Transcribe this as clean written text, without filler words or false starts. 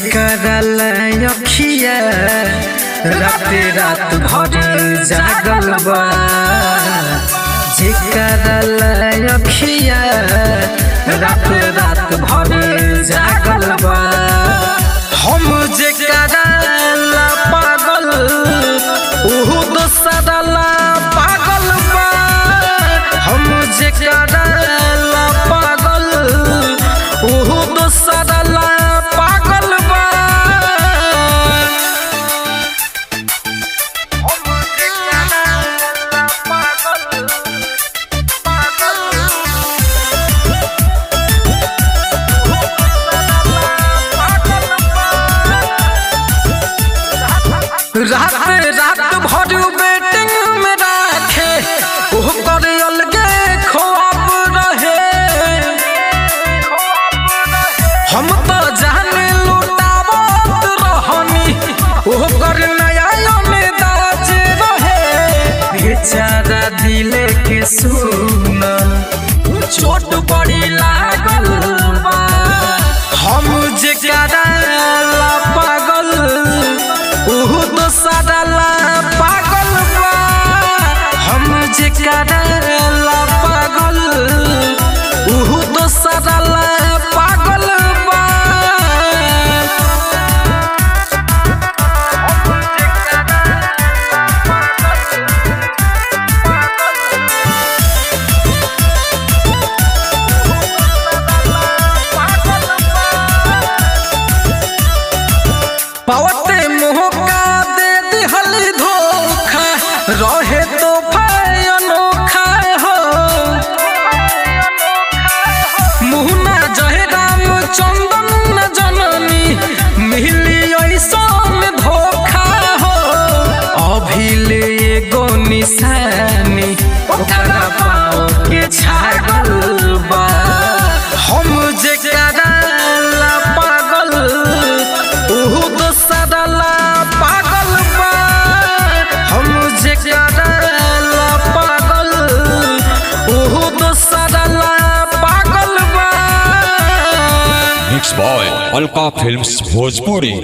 जेकर अखिया रात रात भर जागल बा, जेकर अखिया रात रात भर जागल बा। हम जेकर पागल ओहू दोसरा पागल बा, हम जेकर पागल ओहू दोसरा पागल बा। रात रात भर वेटिंग में रखे ओकर अलगे ख्वाब रहे। हम तो जाने लुटावत रहनी ओकर नया अंदाज रहे। बेचारा दिल के सुन चोट बड़ी लागल बा, हम जेकरा पागल ओहू दोसरा पागल बा। हम जेकरा पागल ओहू दोसरा पागल बा। पावते मोहका दे दिहल धोखा, रहे तो अनोखा हो। मुहना जहराम चंदन न जननी मिली ऐसन धोखा हो। अभिले एगो निशानी ओकरा पाँव के छागल बा। हम जेकरा पागल ओहू दोसरा पागल बा, हम जेकरा पागल ओहू दोसरा पागल बा। Mix boy Alka films Bhojpuri.